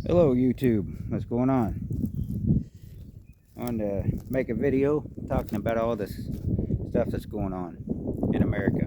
Hello YouTube, what's going on? I wanted to make a video talking about all this stuff that's going on in America.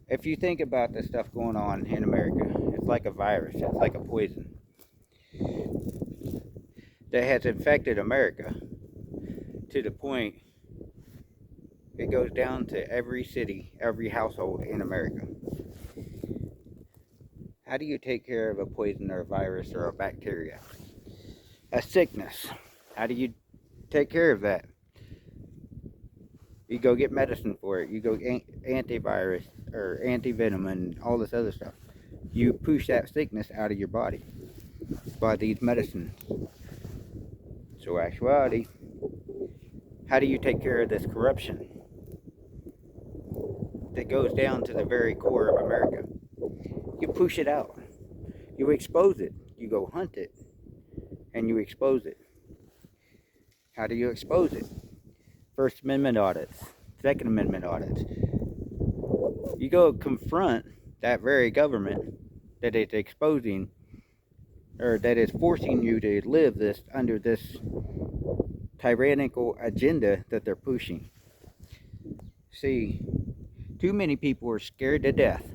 If you think about the stuff going on in America, it's like a virus, it's like a poison that has infected America to the point it goes down to every city, every household in America. How do you take care of a poison or a virus or a bacteria? A sickness. How do you take care of that? You go get medicine for it. You go antivirus or antivenom and all this other stuff. You push that sickness out of your body by these medicines. So actuality, how do you take care of this corruption that goes down to the very core of America? You push it out. You expose it. You go hunt it and you expose it. How do you expose it? First Amendment audits, Second Amendment audits. You go confront that very government that is exposing or that is forcing you to live this under this tyrannical agenda that they're pushing. See, too many people are scared to death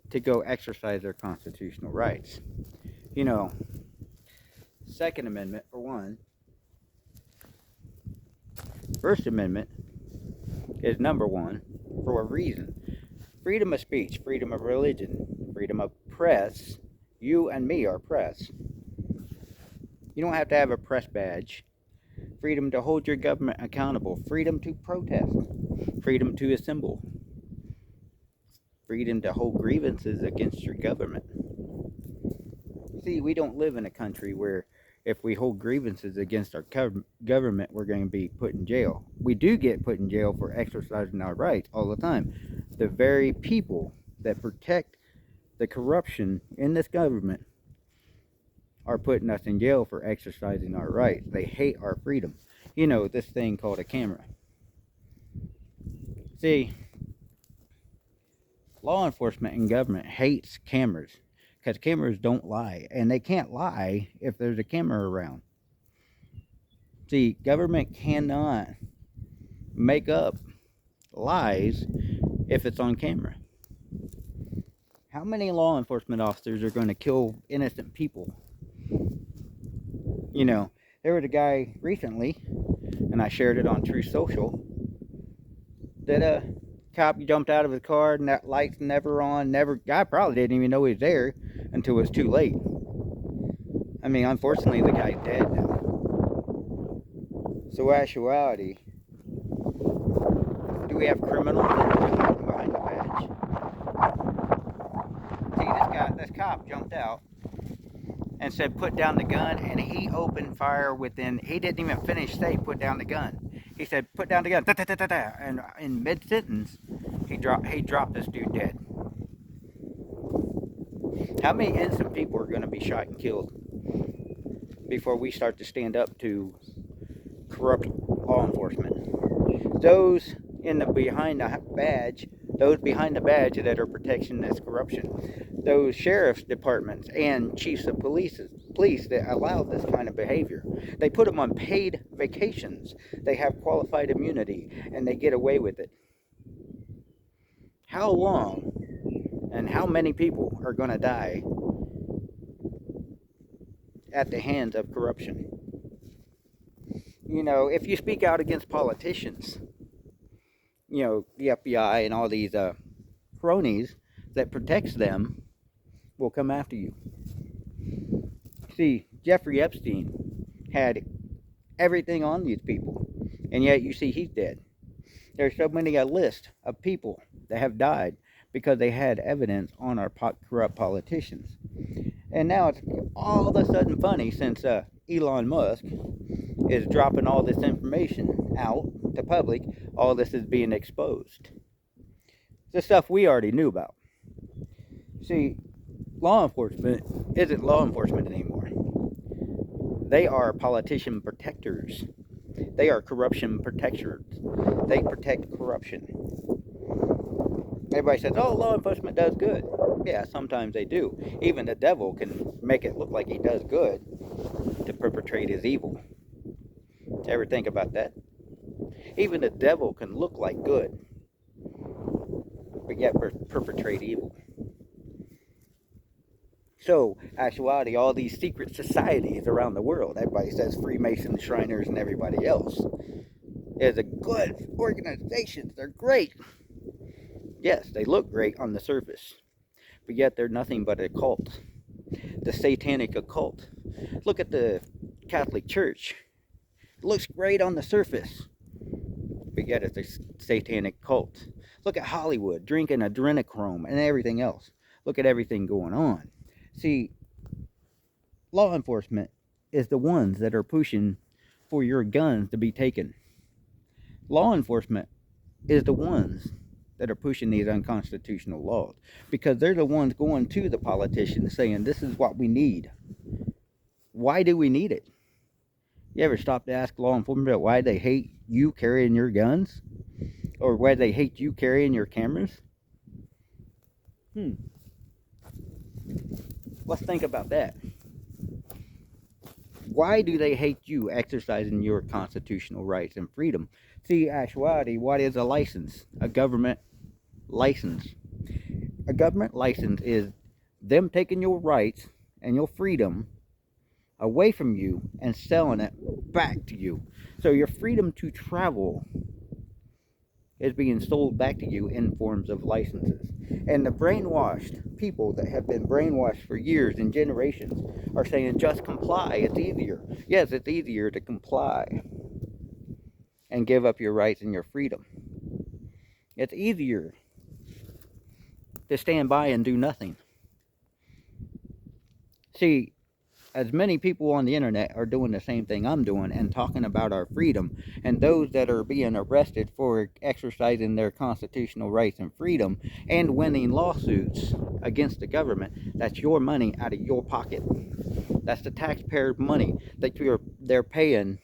to go exercise their constitutional rights. You know, Second Amendment for one. First Amendment is number one for a reason. Freedom of speech, freedom of religion, freedom of press. You and me are press. You don't have to have a press badge. Freedom to hold your government accountable. Freedom to protest. Freedom to assemble. Freedom to hold grievances against your government. See, we don't live in a country where if we hold grievances against our government, we're going to be put in jail. We do get put in jail for exercising our rights all the time. The very people that protect the corruption in this government are putting us in jail for exercising our rights. They hate our freedom. You know, this thing called a camera. See, law enforcement and government hates cameras because cameras don't lie, and they can't lie if there's a camera around. See, government cannot make up lies if it's on camera. How many law enforcement officers are going to kill innocent people? You know, there was a guy recently, and I shared it on Truth Social, that a cop jumped out of his car and that light's never on, guy probably didn't even know he was there until it was too late. I mean, unfortunately, the guy's dead now. So actuality, do we have criminals behind the badge? See, this cop jumped out and said, put down the gun, and he opened fire within, he didn't even finish say, put down the gun. He said, put down the gun, da, da, da, da, da. And in mid-sentence, he dropped this dude dead. How many innocent people are going to be shot and killed before we start to stand up to corrupt law enforcement? Those behind the badge that are protecting this corruption, those sheriff's departments and chiefs of police that allow this kind of behavior, they put them on paid vacations. They have qualified immunity and they get away with it. How long and how many people are going to die at the hands of corruption? You know, if you speak out against politicians, you know, the FBI and all these cronies that protects them will come after you. See, Jeffrey Epstein had everything on these people, and yet you see he's dead. There's so many a list of people that have died because they had evidence on our corrupt politicians. And now it's all of a sudden funny since Elon Musk is dropping all this information out to public. All this is being exposed. The stuff we already knew about. See, law enforcement isn't law enforcement anymore. They are politician protectors. They are corruption protectors. They protect corruption. Everybody says, oh, law enforcement does good. Yeah, sometimes they do. Even the devil can make it look like he does good to perpetrate his evil. Ever think about that? Even the devil can look like good, but yet perpetrate evil. So, actuality, all these secret societies around the world, everybody says Freemasons, Shriners, and everybody else, is a good organizations. They're great. Yes, they look great on the surface, but yet they're nothing but a cult. The satanic occult. Look at the Catholic Church. It looks great on the surface, but yet it's a satanic cult. Look at Hollywood, drinking adrenochrome and everything else. Look at everything going on. See, law enforcement is the ones that are pushing for your guns to be taken. Law enforcement is the ones that are pushing these unconstitutional laws because they're the ones going to the politicians saying, this is what we need. Why do we need it? You ever stop to ask law enforcement why they hate you carrying your guns? Or why they hate you carrying your cameras? Let's think about that. Why do they hate you exercising your constitutional rights and freedom? See, actuality, what is a license? A government license. A government license is them taking your rights and your freedom away from you and selling it back to you. So your freedom to travel is being sold back to you in forms of licenses. And the brainwashed people that have been brainwashed for years and generations are saying, just comply, it's easier. Yes, it's easier to comply and give up your rights and your freedom. It's easier to stand by and do nothing. See, as many people on the internet are doing the same thing I'm doing and talking about our freedom, and those that are being arrested for exercising their constitutional rights and freedom and winning lawsuits against the government, that's your money out of your pocket. That's the taxpayer money that they're paying.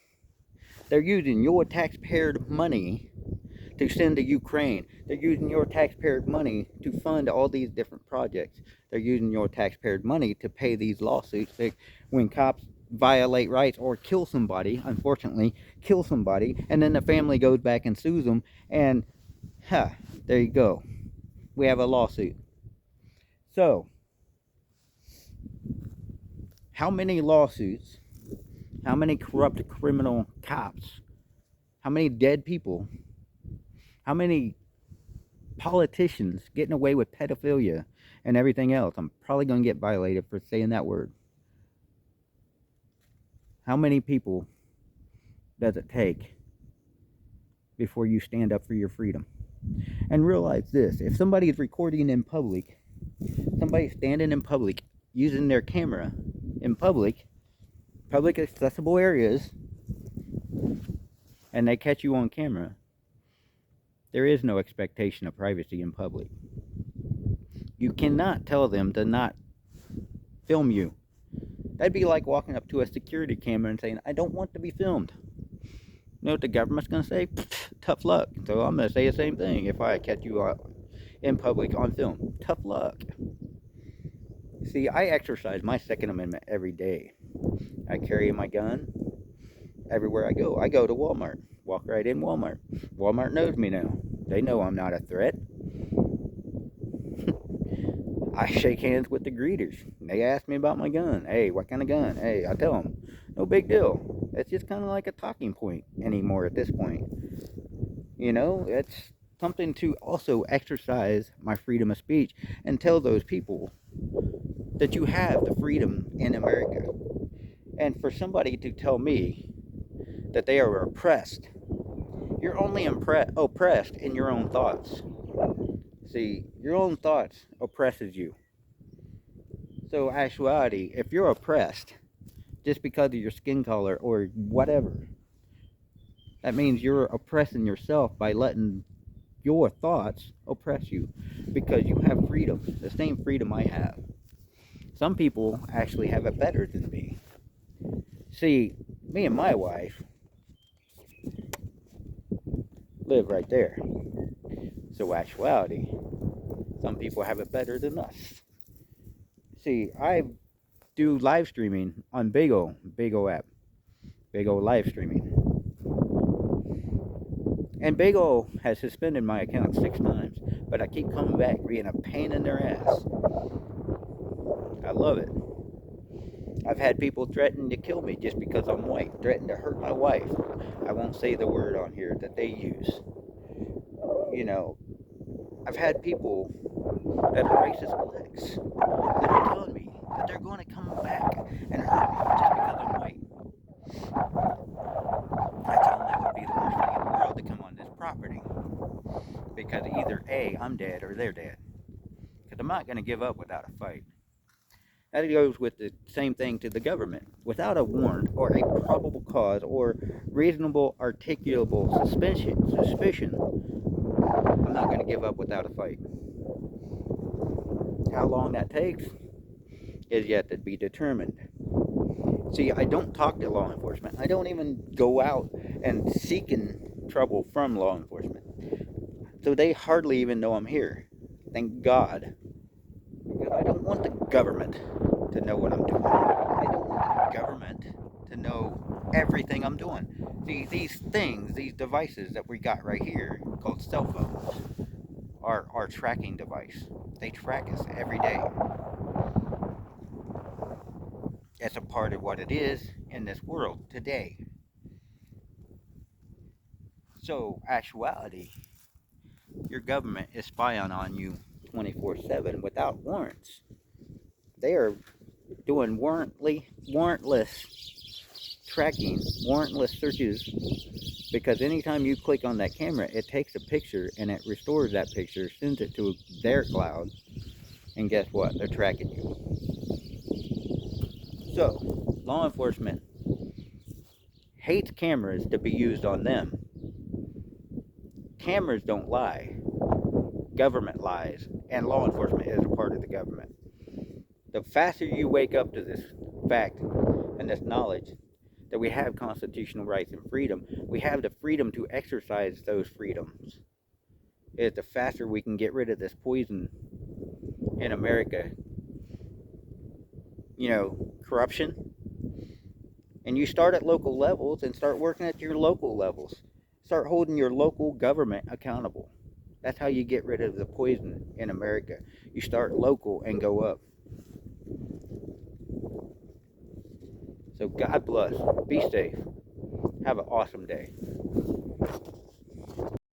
They're using your taxpayer money to send to Ukraine. They're using your taxpayer money to fund all these different projects. They're using your taxpayer money to pay these lawsuits. When cops violate rights or kill somebody, unfortunately, kill somebody, and then the family goes back and sues them, and there you go. We have a lawsuit. So, how many lawsuits, how many corrupt criminal cops, how many dead people, how many politicians getting away with pedophilia and everything else? I'm probably going to get violated for saying that word. How many people does it take before you stand up for your freedom? And realize this, if somebody is recording in public, somebody standing in public using their camera in public accessible areas, and they catch you on camera, there is no expectation of privacy in public. You cannot tell them to not film you. That'd be like walking up to a security camera and saying, I don't want to be filmed. You know what the government's going to say? Tough luck. So I'm going to say the same thing if I catch you in public on film. Tough luck. See, I exercise my Second Amendment every day. I carry my gun everywhere I go. I go to Walmart. Walk right in Walmart. Walmart knows me now. They know I'm not a threat. I shake hands with the greeters. They ask me about my gun. Hey, what kind of gun? Hey, I tell them. No big deal. It's just kind of like a talking point anymore at this point. You know, it's something to also exercise my freedom of speech and tell those people that you have the freedom in America. And for somebody to tell me that they are oppressed, you're only oppressed in your own thoughts. See, your own thoughts oppresses you. So, actuality, if you're oppressed just because of your skin color or whatever, that means you're oppressing yourself by letting your thoughts oppress you because you have freedom, the same freedom I have. Some people actually have it better than me. See, me and my wife live right there. So, actuality, some people have it better than us. See, I do live streaming on Bigo app, Bigo live streaming. And Bigo has suspended my account 6 times, but I keep coming back being a pain in their ass. I love it. I've had people threaten to kill me just because I'm white, threaten to hurt my wife. I won't say the word on here that they use. You know, I've had people that are racist blacks that are telling me that they're going to come back and hurt me just because I'm white. I tell them that would be the worst thing in the world to come on this property. Because either A, I'm dead, or they're dead. Because I'm not going to give up without a fight. That goes with the same thing to the government. Without a warrant or a probable cause or reasonable articulable suspicion, I'm not going to give up without a fight. How long that takes is yet to be determined. See, I don't talk to law enforcement. I don't even go out and seek trouble from law enforcement. So they hardly even know I'm here. Thank God. Because I don't want the government to know what I'm doing. I don't want the government to know everything I'm doing. See, these things, these devices that we got right here, called cell phones, are our tracking device. They track us every day. That's a part of what it is in this world today. So, actuality, your government is spying on you 24/7 without warrants. They are doing warrantless tracking, warrantless searches, because anytime you click on that camera, it takes a picture and it restores that picture, sends it to their cloud, and guess what? They're tracking you. So, law enforcement hates cameras to be used on them. Cameras don't lie. Government lies, and law enforcement is a part of the government. The faster you wake up to this fact and this knowledge that we have constitutional rights and freedom, we have the freedom to exercise those freedoms, is the faster we can get rid of this poison in America. You know, corruption. And you start at local levels and start working at your local levels. Start holding your local government accountable. That's how you get rid of the poison in America. You start local and go up. So God bless. Be safe. Have an awesome day.